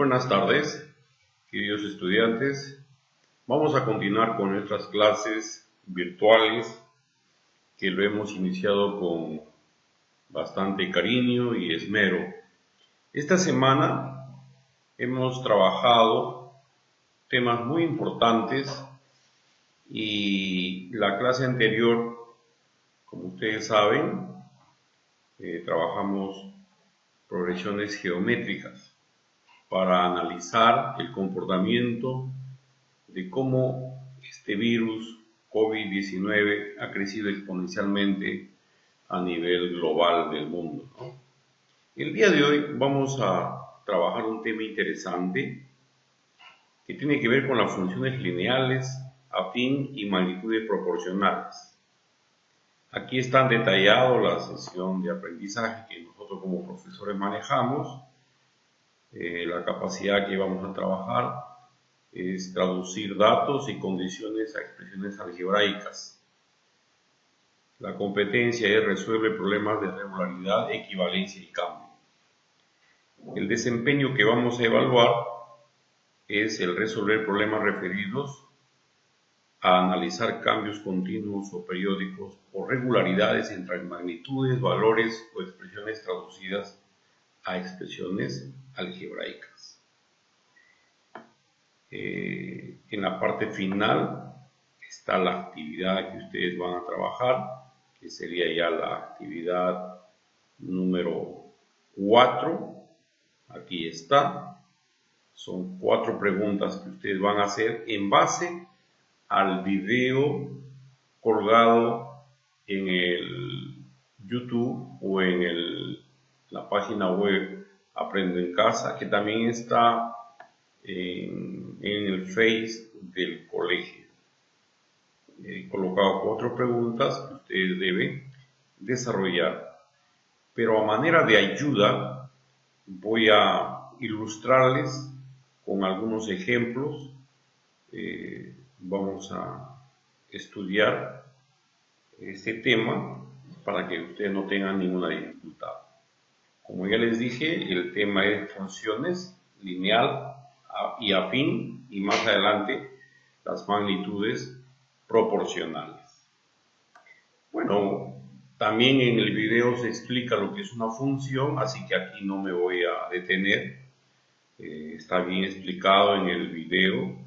Buenas tardes, queridos estudiantes. Vamos a continuar con nuestras clases virtuales que lo hemos iniciado con bastante cariño y esmero. Esta semana hemos trabajado temas muy importantes y la clase anterior, como ustedes saben, trabajamos progresiones geométricas para analizar el comportamiento de cómo este virus COVID-19 ha crecido exponencialmente a nivel global del mundo, ¿no? El día de hoy vamos a trabajar un tema interesante que tiene que ver con las funciones lineales, afín y magnitudes proporcionales. Aquí están detallados la sesión de aprendizaje que nosotros como profesores manejamos. La capacidad que vamos a trabajar es traducir datos y condiciones a expresiones algebraicas. La competencia es resuelve problemas de regularidad, equivalencia y cambio. El desempeño que vamos a evaluar es el resolver problemas referidos a analizar cambios continuos o periódicos o regularidades entre magnitudes, valores o expresiones traducidas a expresiones algebraicas. En la parte final está la actividad que ustedes van a trabajar, que sería ya la actividad número 4. Aquí está. Son 4 preguntas que ustedes van a hacer en base al video colgado en el YouTube o en la página web Aprendo en Casa, que también está en el Face del colegio. He colocado 4 preguntas que ustedes deben desarrollar, pero a manera de ayuda voy a ilustrarles con algunos ejemplos. Vamos a estudiar este tema para que ustedes no tengan ninguna dificultad. Como ya les dije, el tema es funciones lineal y afín, y más adelante las magnitudes proporcionales. Bueno, también en el video se explica lo que es una función, así que aquí no me voy a detener. Está bien explicado en el video.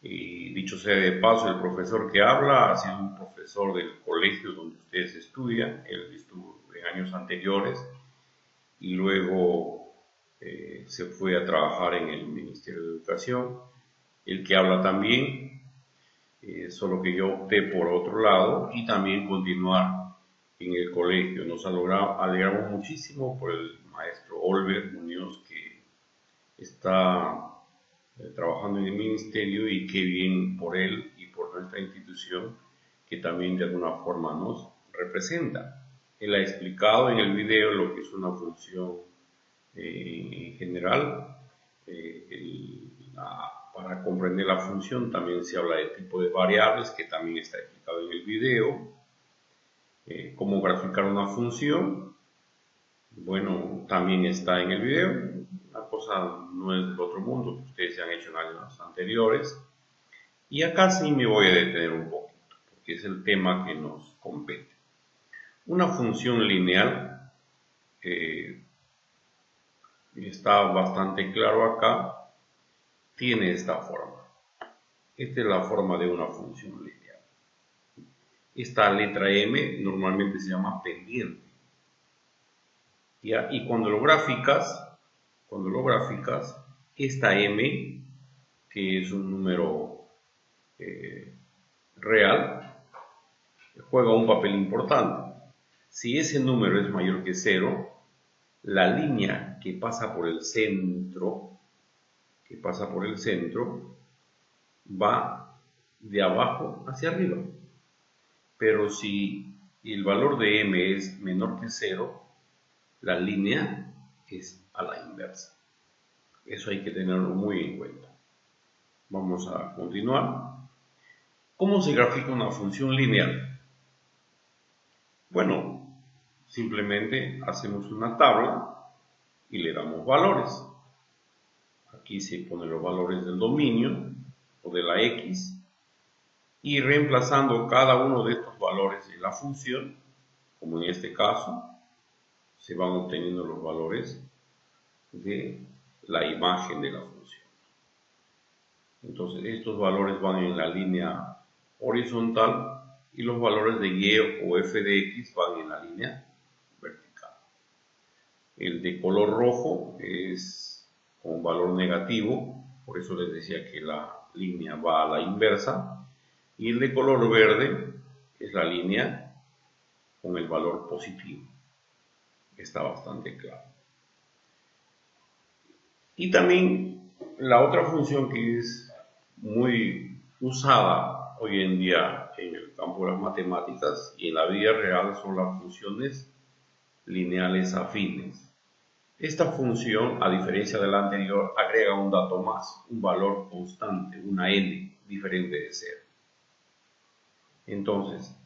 Y dicho sea de paso, el profesor que habla ha sido un profesor del colegio donde ustedes estudian. Él estuvo en años anteriores y luego se fue a trabajar en el Ministerio de Educación. El que habla también, solo que yo opté por otro lado y también continuar en el colegio. Nos alegramos muchísimo por el maestro Olver Muñoz, que está trabajando en el ministerio, y qué bien por él y por nuestra institución que también de alguna forma nos representa. Él ha explicado en el video lo que es una función en general. Para comprender la función también se habla de tipo de variables, que también está explicado en el video. Cómo graficar una función, bueno, también está en el video. La cosa no es del otro mundo, que ustedes se han hecho en años anteriores. Y acá sí me voy a detener un poquito, porque es el tema que nos compete. Una función lineal, está bastante claro acá, tiene esta forma. Esta es la forma de una función lineal. Esta letra M normalmente se llama pendiente. ¿Ya? Y cuando lo gráficas, esta M, que es un número real, juega un papel importante. Si ese número es mayor que 0, la línea que pasa por el centro, va de abajo hacia arriba. Pero si el valor de M es menor que 0, la línea es a la inversa. Eso hay que tenerlo muy en cuenta. Vamos a continuar. ¿Cómo se grafica una función lineal? Bueno, simplemente hacemos una tabla y le damos valores. Aquí se ponen los valores del dominio o de la X y reemplazando cada uno de estos valores en la función, como en este caso, se van obteniendo los valores de la imagen de la función. Entonces estos valores van en la línea horizontal y los valores de y o f de x van en la línea vertical. El de color rojo es con valor negativo, por eso les decía que la línea va a la inversa, y el de color verde es la línea con el valor positivo. Está bastante claro. Y también la otra función que es muy usada hoy en día en el campo de las matemáticas y en la vida real son las funciones lineales afines. Esta función, a diferencia de la anterior, agrega un dato más, un valor constante, una n diferente de 0. Entonces,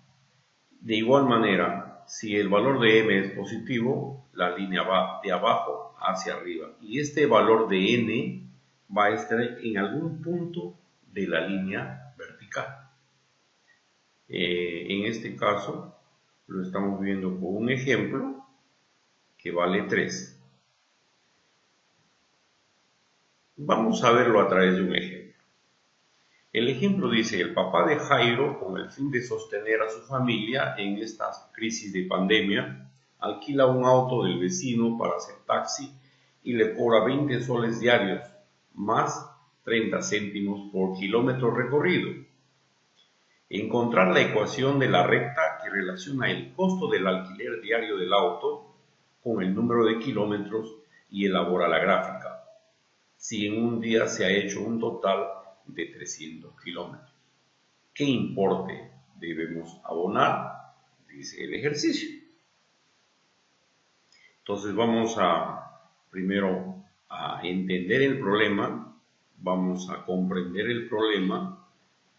de igual manera, si el valor de m es positivo, la línea va de abajo hacia arriba. Y este valor de n va a estar en algún punto de la línea vertical. En este caso, lo estamos viendo con un ejemplo que vale 3. Vamos a verlo a través de un ejemplo. El ejemplo dice, el papá de Jairo, con el fin de sostener a su familia en esta crisis de pandemia, alquila un auto del vecino para hacer taxi y le cobra 20 soles diarios, más 30 céntimos por kilómetro recorrido. Encontrar la ecuación de la recta que relaciona el costo del alquiler diario del auto con el número de kilómetros y elabora la gráfica. Si en un día se ha hecho un total de 300 kilómetros. ¿Qué importe debemos abonar? Dice el ejercicio. Entonces vamos primero a entender el problema, vamos a comprender el problema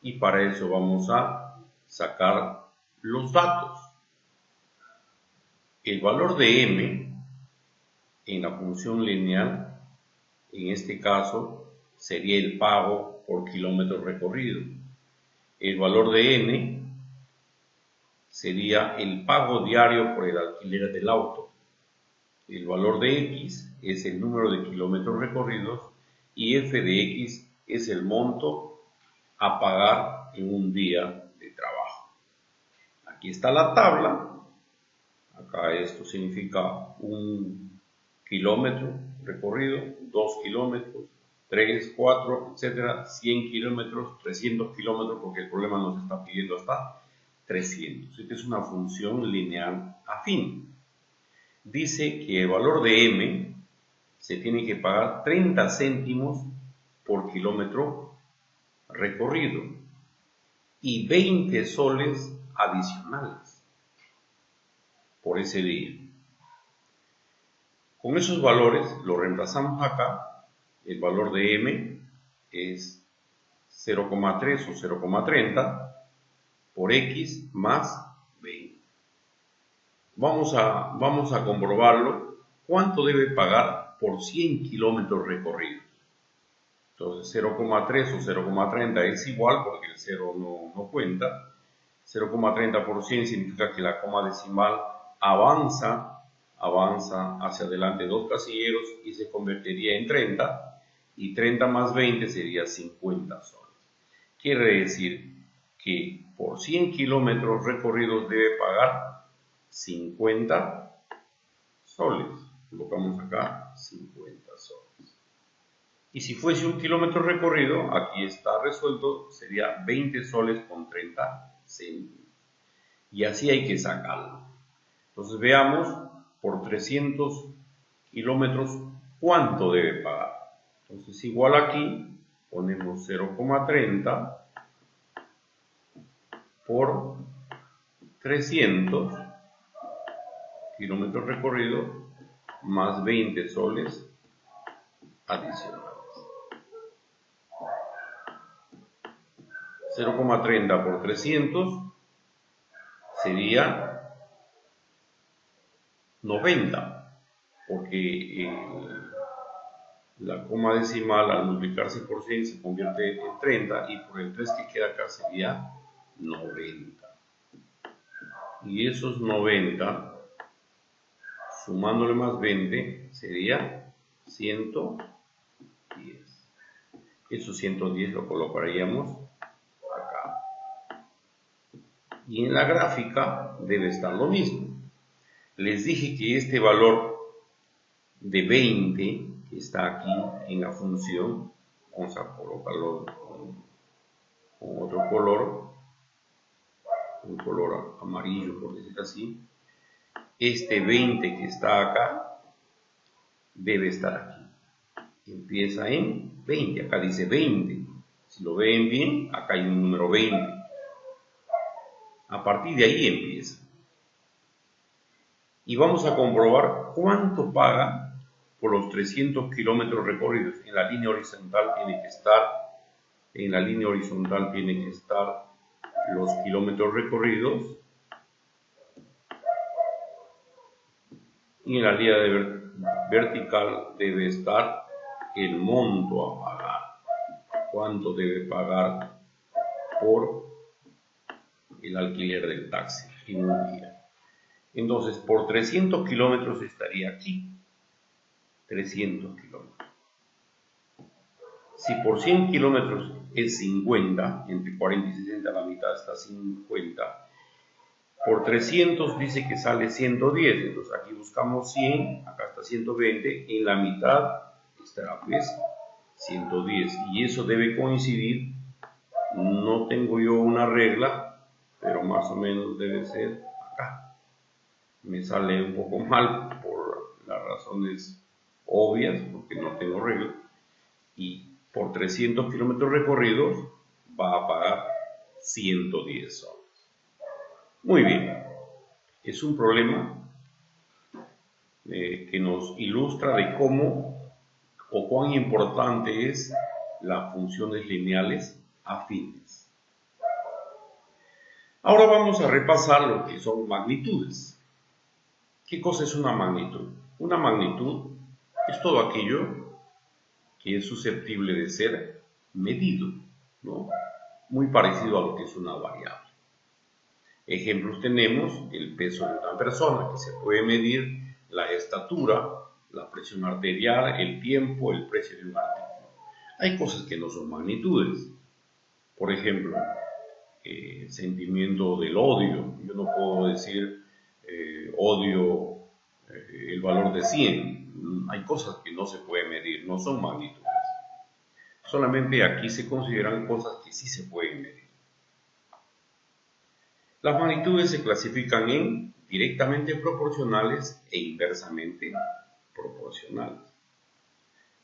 y para eso vamos a sacar los datos. El valor de m en la función lineal, en este caso, sería el pago por kilómetro recorrido. El valor de n sería el pago diario por el alquiler del auto. El valor de x es el número de kilómetros recorridos y f de x es el monto a pagar en un día de trabajo. Aquí está la tabla. Acá esto significa 1 kilómetro recorrido, 2 kilómetros, 3, 4, etcétera, 100 kilómetros, 300 kilómetros, porque el problema nos está pidiendo hasta 300. Esta es una función lineal afín. Dice que el valor de m se tiene que pagar 30 céntimos por kilómetro recorrido y 20 soles adicionales por ese día. Con esos valores lo reemplazamos acá. El valor de m es 0,3 o 0,30 por x más 20. Vamos a comprobarlo. ¿Cuánto debe pagar por 100 kilómetros recorridos? Entonces 0,3 o 0,30 es igual porque el 0 no cuenta. 0,30 por 100 significa que la coma decimal avanza hacia adelante 2 casilleros y se convertiría en 30, y 30 más 20 sería 50 soles. Quiere decir que por 100 kilómetros recorridos debe pagar 50 soles. Colocamos acá 50 soles. Y si fuese 1 kilómetro recorrido, aquí está resuelto, sería 20 soles con 30 céntimos. Y así hay que sacarlo. Entonces veamos, por 300 kilómetros, ¿cuánto debe pagar? Entonces igual aquí, ponemos 0,30 por 300 kilómetros recorridos más 20 soles adicionales. 0,30 por 300 sería 90, porque La coma decimal al multiplicarse por 100 se convierte en 30 y por el 3 que queda acá sería 90. Y esos 90, sumándole más 20, sería 110. Esos 110 lo colocaríamos acá. Y en la gráfica debe estar lo mismo. Les dije que este valor de 20 que está aquí en la función, vamos a colocarlo con otro color, un color amarillo por decir así. Este 20 que está acá debe estar aquí. Empieza en 20, acá dice 20. Si lo ven bien, acá hay un número 20. A partir de ahí empieza. Y vamos a comprobar cuánto paga por los 300 kilómetros recorridos. En la línea horizontal tiene que estar, los kilómetros recorridos, y en la línea vertical debe estar el monto a pagar. Cuánto debe pagar por el alquiler del taxi en un día. Entonces, por 300 kilómetros estaría aquí. 300 kilómetros. Si por 100 kilómetros es 50, entre 40 y 60 la mitad está 50, por 300 dice que sale 110, entonces aquí buscamos 100, acá está 120, en la mitad estará pues 110, y eso debe coincidir, no tengo yo una regla, pero más o menos debe ser acá. Me sale un poco mal por las razones obvias, porque no tengo regla, y por 300 kilómetros recorridos va a pagar 110 soles. Muy bien, es un problema que nos ilustra de cómo o cuán importante es las funciones lineales afines. Ahora vamos a repasar lo que son magnitudes. ¿Qué cosa es una magnitud? Una magnitud es todo aquello que es susceptible de ser medido, ¿no? Muy parecido a lo que es una variable. Ejemplos tenemos el peso de una persona, que se puede medir, la estatura, la presión arterial, el tiempo, el precio de un artículo. Hay cosas que no son magnitudes. Por ejemplo, el sentimiento del odio. Yo no puedo decir odio el valor de 100. Hay cosas que no se pueden medir, no son magnitudes. Solamente aquí se consideran cosas que sí se pueden medir. Las magnitudes se clasifican en directamente proporcionales e inversamente proporcionales.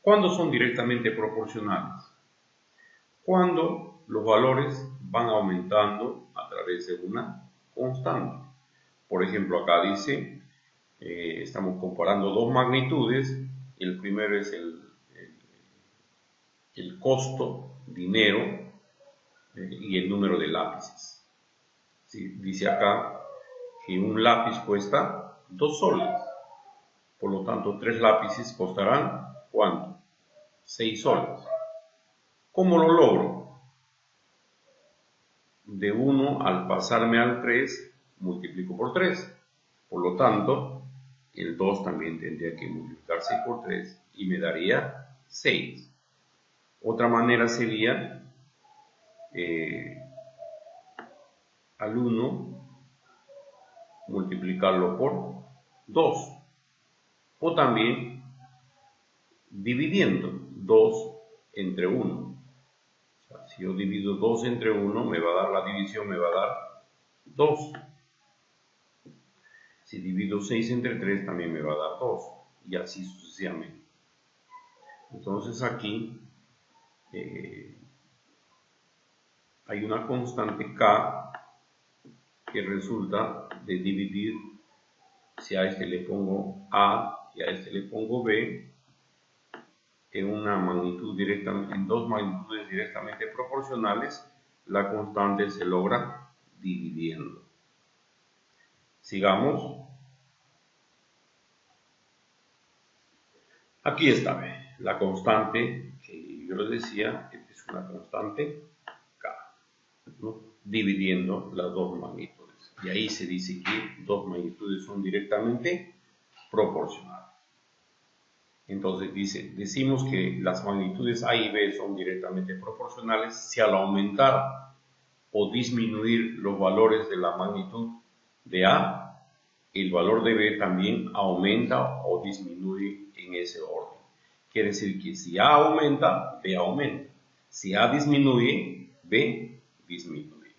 ¿Cuándo son directamente proporcionales? Cuando los valores van aumentando a través de una constante. Por ejemplo, acá dice, estamos comparando dos magnitudes. El primero es el costo, dinero, y el número de lápices. ¿Sí? Dice acá que un lápiz cuesta 2 soles. Por lo tanto, 3 lápices costarán, ¿cuánto? 6 soles. ¿Cómo lo logro? De 1 al pasarme al 3, multiplico por 3. Por lo tanto, el 2 también tendría que multiplicarse por 3 y me daría 6. Otra manera sería al 1 multiplicarlo por 2. O también dividiendo 2 entre 1. O sea, si yo divido 2 entre 1, me va a dar la división, me va a dar 2. Si divido 6 entre 3, también me va a dar 2. Y así sucesivamente. Entonces aquí hay una constante K que resulta de dividir, si a este le pongo A y a este le pongo B, en una magnitud directa, en dos magnitudes directamente proporcionales, la constante se logra dividiendo. Sigamos. Aquí está, la constante que yo les decía es una constante K, ¿no? Dividiendo las dos magnitudes. Y ahí se dice que dos magnitudes son directamente proporcionales. Entonces decimos que las magnitudes A y B son directamente proporcionales si al aumentar o disminuir los valores de la magnitud de A, el valor de B también aumenta o disminuye en ese orden. Quiere decir que si A aumenta, B aumenta. Si A disminuye, B disminuye.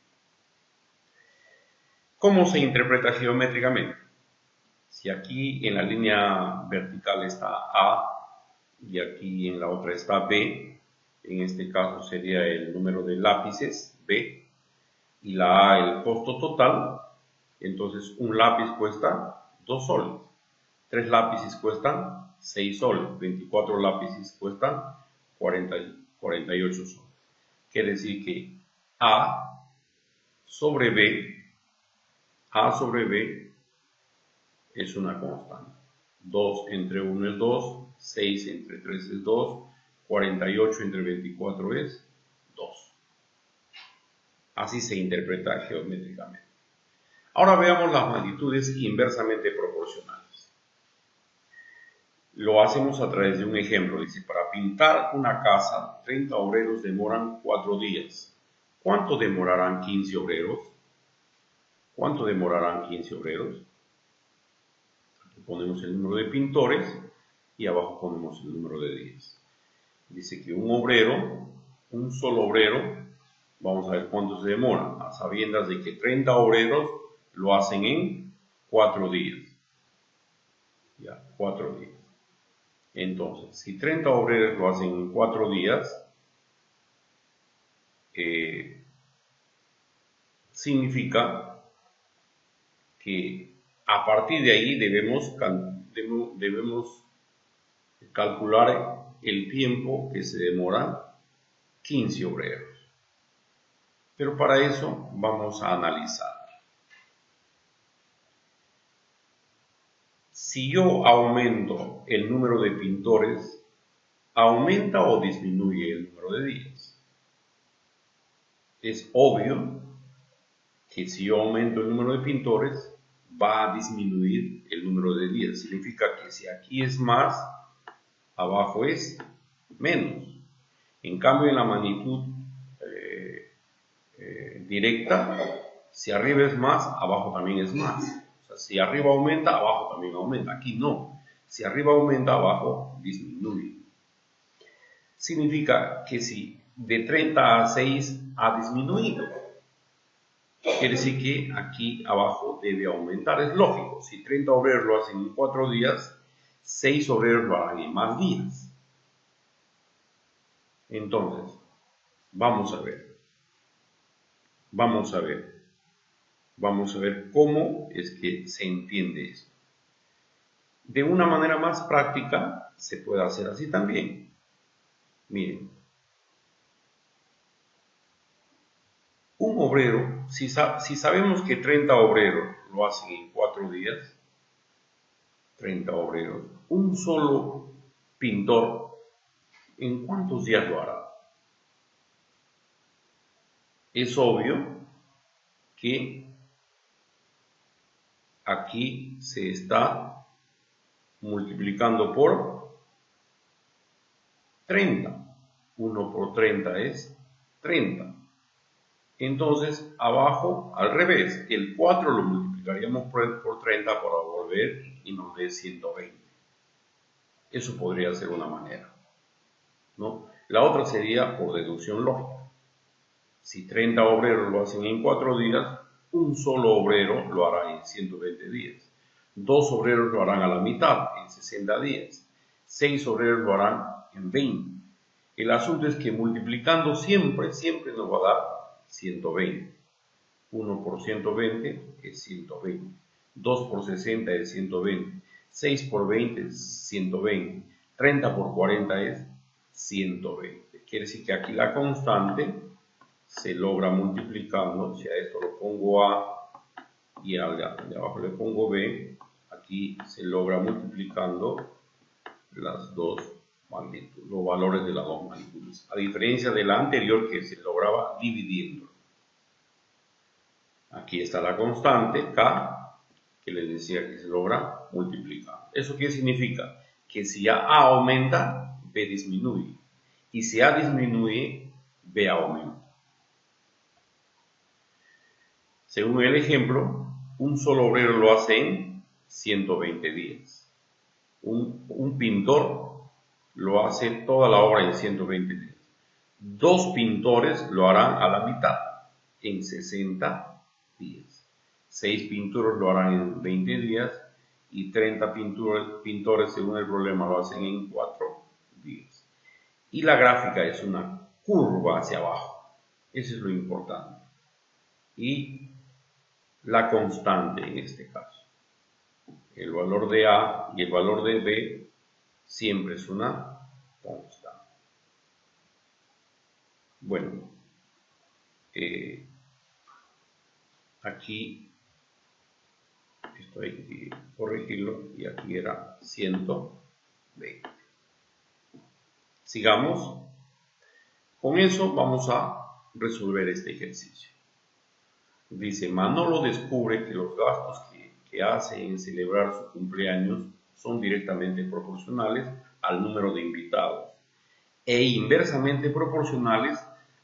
¿Cómo se interpreta geométricamente? Si aquí en la línea vertical está A y aquí en la otra está B, en este caso sería el número de lápices, B, y la A el costo total, entonces un lápiz cuesta 2 soles, 3 lápices cuestan 6 soles, 24 lápices cuestan 48 soles. Quiere decir que A sobre B es una constante. 2 entre 1 es 2, 6 entre 3 es 2, 48 entre 24 es 2. Así se interpreta geométricamente. Ahora veamos las magnitudes inversamente proporcionales. Lo hacemos a través de un ejemplo. Dice, para pintar una casa, 30 obreros demoran 4 días. ¿Cuánto demorarán 15 obreros? ¿Cuánto demorarán 15 obreros? Aquí ponemos el número de pintores y abajo ponemos el número de días. Dice que un solo obrero, vamos a ver cuánto se demora, a sabiendas de que 30 obreros lo hacen en 4 días. Ya, 4 días. Entonces, si 30 obreros lo hacen en 4 días, significa que a partir de ahí debemos calcular el tiempo que se demoran 15 obreros. Pero para eso vamos a analizar. Si yo aumento el número de pintores, ¿aumenta o disminuye el número de días? Es obvio que si yo aumento el número de pintores, va a disminuir el número de días. Significa que si aquí es más, abajo es menos. En cambio, en la magnitud directa, si arriba es más, abajo también es más. O sea, si arriba aumenta, abajo también aumenta. Aquí no. Si arriba aumenta, abajo disminuye. Significa que si de 30 a 6 ha disminuido, quiere decir que aquí abajo debe aumentar. Es lógico. Si 30 obreros lo hacen en 4 días, 6 obreros lo harán en más días. Entonces, vamos a ver cómo es que se entiende esto. De una manera más práctica, se puede hacer así también. Miren, un obrero, si sabemos que 30 obreros lo hacen en 4 días, 30 obreros, un solo pintor, ¿en cuántos días lo hará? Es obvio que aquí se está multiplicando por 30. 1 por 30 es 30. Entonces, abajo, al revés, el 4 lo multiplicaríamos por 30 para volver y nos dé 120. Eso podría ser una manera, ¿no? La otra sería por deducción lógica. Si 30 obreros lo hacen en 4 días, un solo obrero lo hará en 120 días. 2 obreros lo harán a la mitad, en 60 días. 6 obreros lo harán en 20. El asunto es que multiplicando siempre nos va a dar 120. 1 por 120 es 120. 2 por 60 es 120. 6 por 20 es 120. 30 por 40 es 120. Quiere decir que aquí la constante se logra multiplicando. Si a esto lo pongo A y de abajo le pongo B, aquí se logra multiplicando las dos magnitud, los valores de las dos magnitudes, a diferencia de la anterior que se lograba dividiendo. Aquí está la constante K, que les decía que se logra multiplicar. ¿Eso qué significa? Que si A aumenta, B disminuye, y si A disminuye, B aumenta. Según el ejemplo, un solo obrero lo hace en 120 días. Un pintor lo hace toda la obra en 120 días. 2 pintores lo harán a la mitad, en 60 días. 6 pintores lo harán en 20 días y 30 pintores, según el problema, lo hacen en 4 días. Y la gráfica es una curva hacia abajo. Eso es lo importante. Y la constante en este caso. El valor de A y el valor de B siempre es una constante. Bueno, aquí esto hay que corregirlo y aquí era 120. Sigamos. Con eso vamos a resolver este ejercicio. Dice, Manolo descubre que los gastos que hace en celebrar su cumpleaños son directamente proporcionales al número de invitados e inversamente proporcionales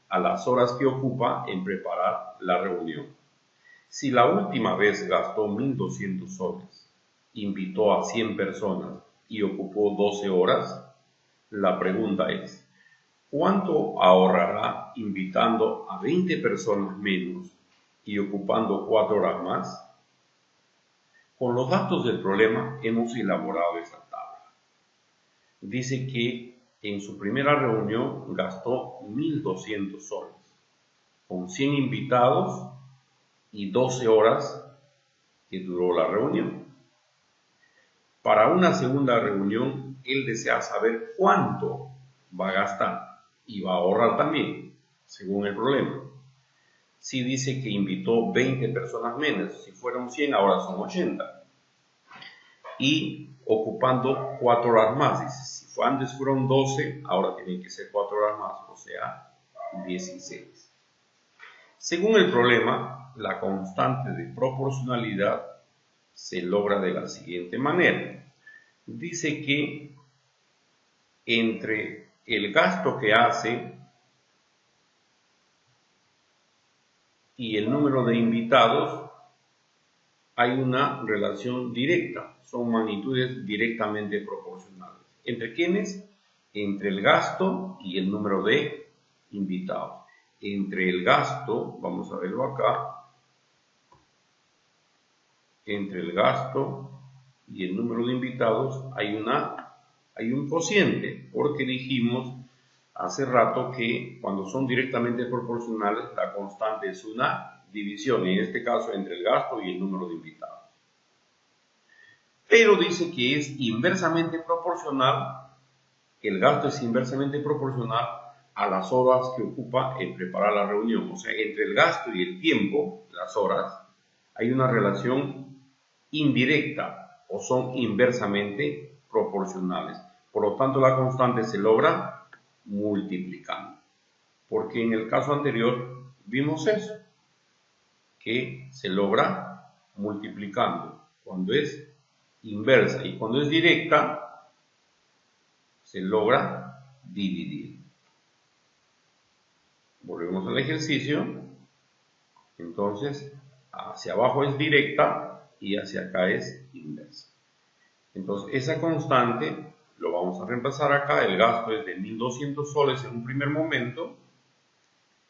a las horas que ocupa en preparar la reunión. Si la última vez gastó 1.200 soles, invitó a 100 personas y ocupó 12 horas, la pregunta es, ¿cuánto ahorrará invitando a 20 personas menos y ocupando 4 horas más? Con los datos del problema hemos elaborado esta tabla. Dice que en su primera reunión gastó 1.200 soles, con 100 invitados y 12 horas que duró la reunión. Para una segunda reunión, él desea saber cuánto va a gastar y va a ahorrar también, según el problema. Si dice que invitó 20 personas menos, si fueron 100, ahora son 80. Y ocupando 4 horas más, dice, si antes fueron 12, ahora tienen que ser 4 horas más, o sea, 16. Según el problema, la constante de proporcionalidad se logra de la siguiente manera. Dice que entre el gasto que hace y el número de invitados hay una relación directa, son magnitudes directamente proporcionales. ¿Entre quiénes? Entre el gasto y el número de invitados. Entre el gasto, vamos a verlo acá, entre el gasto y el número de invitados hay un cociente, porque dijimos hace rato que cuando son directamente proporcionales, la constante es una división, en este caso entre el gasto y el número de invitados. Pero dice que es inversamente proporcional, que el gasto es inversamente proporcional a las horas que ocupa en preparar la reunión. O sea, entre el gasto y el tiempo, las horas, hay una relación indirecta o son inversamente proporcionales. Por lo tanto, la constante se logra multiplicando. Porque en el caso anterior vimos eso, que se logra multiplicando. Cuando es inversa y cuando es directa, se logra dividir. Volvemos al ejercicio. Entonces, hacia abajo es directa y hacia acá es inversa. Entonces, esa constante lo vamos a reemplazar acá. El gasto es de 1.200 soles en un primer momento,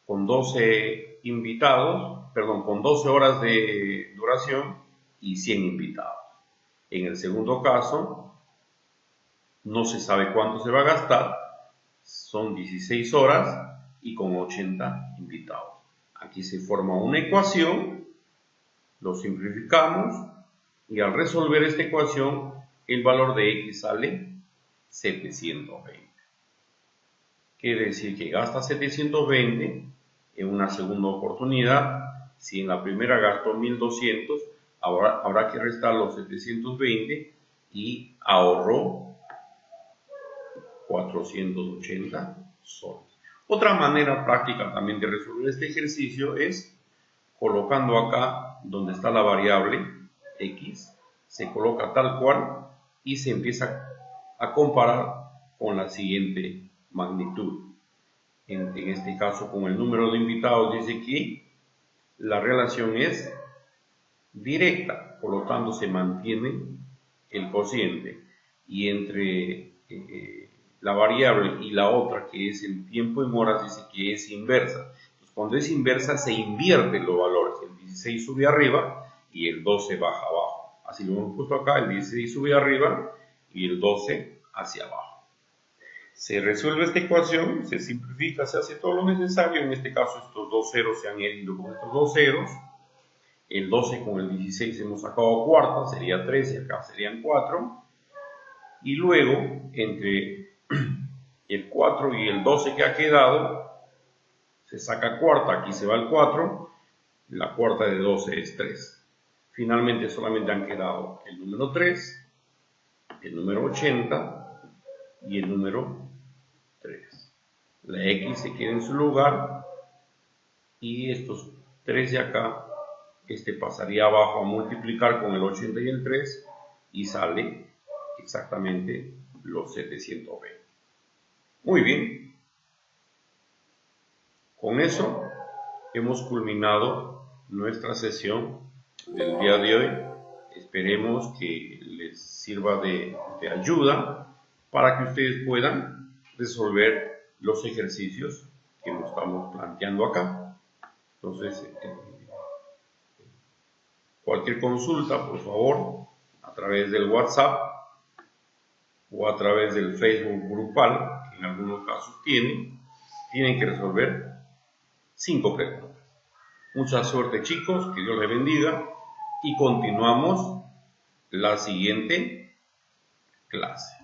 con 12 invitados, perdón, con 12 horas de duración y 100 invitados. En el segundo caso, no se sabe cuánto se va a gastar, son 16 horas y con 80 invitados. Aquí se forma una ecuación, lo simplificamos y al resolver esta ecuación, el valor de X sale 720. Quiere decir que gasta 720 en una segunda oportunidad. Si en la primera gastó 1.200, ahora habrá que restar los 720 y ahorró 480 soles. Otra manera práctica también de resolver este ejercicio es colocando acá donde está la variable x, se coloca tal cual y se empieza a comparar con la siguiente magnitud. En este caso, con el número de invitados, dice que la relación es directa, por lo tanto se mantiene el cociente, y entre la variable y la otra, que es el tiempo en horas, dice que es inversa. Entonces, cuando es inversa se invierten los valores, el 16 sube arriba y el 12 baja abajo. Así lo hemos puesto acá, el 16 sube arriba y el 12 hacia abajo. Se resuelve esta ecuación, se simplifica, se hace todo lo necesario. En este caso estos dos ceros se han herido con estos dos ceros. El 12 con el 16 hemos sacado cuarta, sería 13, acá serían 4. Y luego, entre el 4 y el 12 que ha quedado, se saca cuarta, aquí se va el 4, la cuarta de 12 es 3. Finalmente solamente han quedado el número 3, el número 80 y el número 3. La X se queda en su lugar y estos 3 de acá, pasaría abajo a multiplicar con el 80 y el 3 y sale exactamente los 720. Muy bien. Con eso hemos culminado nuestra sesión del día de hoy. Esperemos que les sirva de ayuda para que ustedes puedan resolver los ejercicios que nos estamos planteando acá. Entonces, cualquier consulta, por favor, a través del WhatsApp o a través del Facebook grupal, que en algunos casos tienen que resolver 5 preguntas. Mucha suerte, chicos, que Dios les bendiga y continuamos la siguiente clase.